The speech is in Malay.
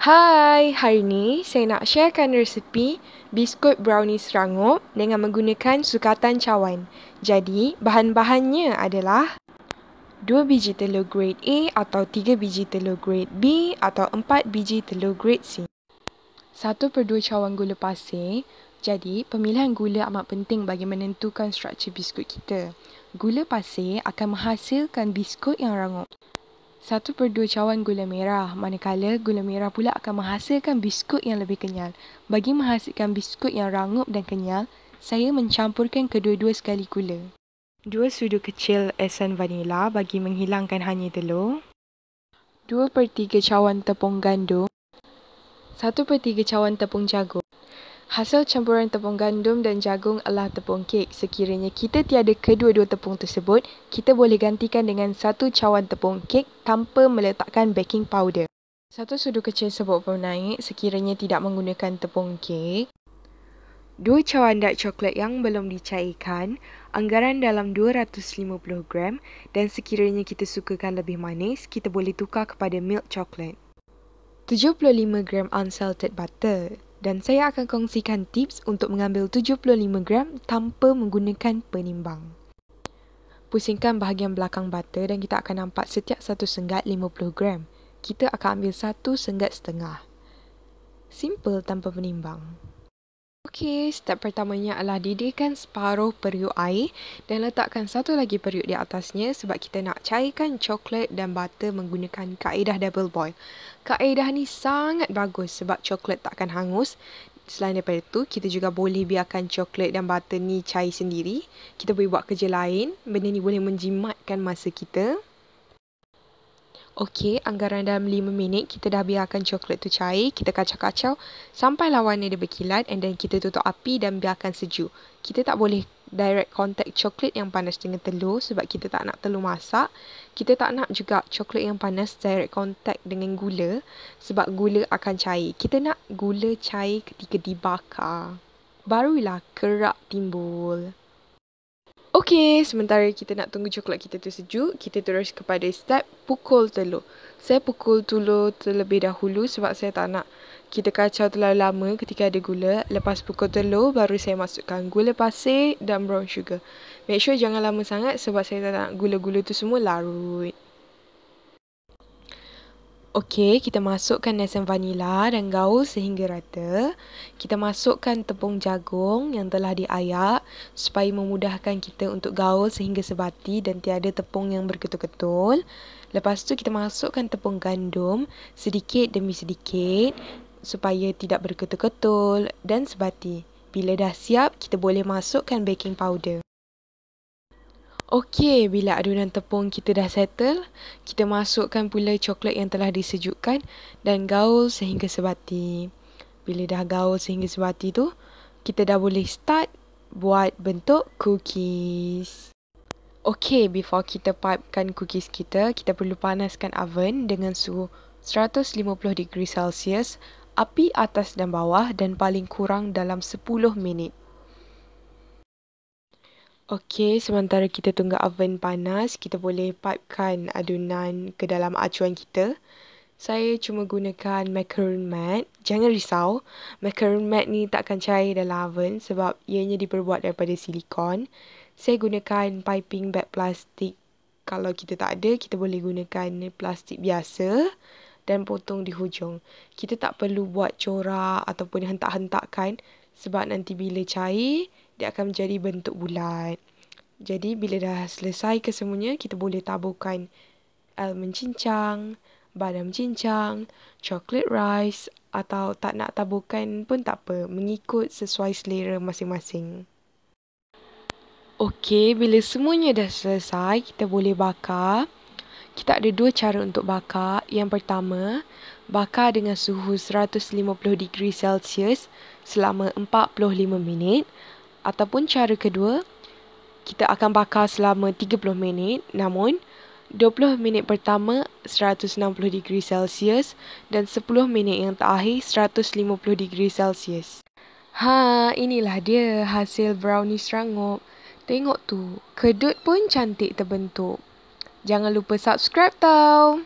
Hai, hari ni saya nak sharekan resepi biskut brownie serangup dengan menggunakan sukatan cawan. Jadi, bahan-bahannya adalah 2 biji telur grade A atau 3 biji telur grade B atau 4 biji telur grade C. 1/2 cawan gula pasir. Jadi, pemilihan gula amat penting bagi menentukan struktur biskut kita. Gula pasir akan menghasilkan biskut yang rangup. 1/2 cawan gula merah, manakala gula merah pula akan menghasilkan biskut yang lebih kenyal. Bagi menghasilkan biskut yang rangup dan kenyal, saya mencampurkan kedua-dua sekali gula. 2 sudu kecil esen vanila bagi menghilangkan hanya telur. 2/3 cawan tepung gandum. 1/3 cawan tepung jagung. Hasil campuran tepung gandum dan jagung adalah tepung kek. Sekiranya kita tiada kedua-dua tepung tersebut, kita boleh gantikan dengan 1 cawan tepung kek tanpa meletakkan baking powder. 1 sudu kecil serbuk penaik sekiranya tidak menggunakan tepung kek. 2 cawan dark coklat yang belum dicairkan, anggaran dalam 250 gram, dan sekiranya kita sukakan lebih manis, kita boleh tukar kepada milk chocolate. 75 gram unsalted butter. Dan saya akan kongsikan tips untuk mengambil 75 gram tanpa menggunakan penimbang. Pusingkan bahagian belakang butter dan kita akan nampak setiap satu senggat 50 gram. Kita akan ambil 1 senggat setengah. Simple tanpa penimbang. Okey, step pertamanya adalah didihkan separuh periuk air dan letakkan satu lagi periuk di atasnya sebab kita nak cairkan coklat dan butter menggunakan kaedah double boil. Kaedah ni sangat bagus sebab coklat tak akan hangus. Selain daripada itu, kita juga boleh biarkan coklat dan butter ni cair sendiri. Kita boleh buat kerja lain. Benda ni boleh menjimatkan masa kita. Okey, anggaran dalam 5 minit kita dah biarkan coklat tu cair, kita kacau-kacau sampailah warna dia berkilat and then kita tutup api dan biarkan sejuk. Kita tak boleh direct contact coklat yang panas dengan telur sebab kita tak nak telur masak. Kita tak nak juga coklat yang panas direct contact dengan gula sebab gula akan cair. Kita nak gula cair ketika dibakar. Barulah kerak timbul. Okey, sementara kita nak tunggu coklat kita tu sejuk, kita terus kepada step pukul telur. Saya pukul telur terlebih dahulu sebab saya tak nak kita kacau terlalu lama ketika ada gula. Lepas pukul telur, baru saya masukkan gula pasir dan brown sugar. Make sure jangan lama sangat sebab saya tak nak gula-gula tu semua larut. Okey, kita masukkan esen vanila dan gaul sehingga rata. Kita masukkan tepung jagung yang telah diayak supaya memudahkan kita untuk gaul sehingga sebati dan tiada tepung yang berketul-ketul. Lepas tu kita masukkan tepung gandum sedikit demi sedikit supaya tidak berketul-ketul dan sebati. Bila dah siap, kita boleh masukkan baking powder. Okey, bila adunan tepung kita dah settle, kita masukkan pula coklat yang telah disejukkan dan gaul sehingga sebati. Bila dah gaul sehingga sebati tu, kita dah boleh start buat bentuk cookies. Okey, before kita pipekan cookies kita perlu panaskan oven dengan suhu 150 degree Celsius, api atas dan bawah dan paling kurang dalam 10 minit. Okey, sementara kita tunggu oven panas, kita boleh pipekan adunan ke dalam acuan kita. Saya cuma gunakan macaron mat. Jangan risau, macaron mat ni takkan cair dalam oven sebab ianya diperbuat daripada silikon. Saya gunakan piping bag plastik. Kalau kita tak ada, kita boleh gunakan plastik biasa dan potong di hujung. Kita tak perlu buat corak ataupun hentak-hentakkan sebab nanti bila cair, dia akan menjadi bentuk bulat. Jadi bila dah selesai kesemuanya, kita boleh taburkan almond cincang, badam cincang, chocolate rice atau tak nak taburkan pun tak apa, mengikut sesuai selera masing-masing. Okey, bila semuanya dah selesai, kita boleh bakar. Kita ada 2 cara untuk bakar. Yang pertama, bakar dengan suhu 150 degree Celsius selama 45 minit. Ataupun cara kedua, kita akan bakar selama 30 minit. Namun, 20 minit pertama 160 degree Celsius dan 10 minit yang terakhir 150 degree Celsius. Inilah dia hasil brownie serangup. Tengok tu, kedut pun cantik terbentuk. Jangan lupa subscribe tau.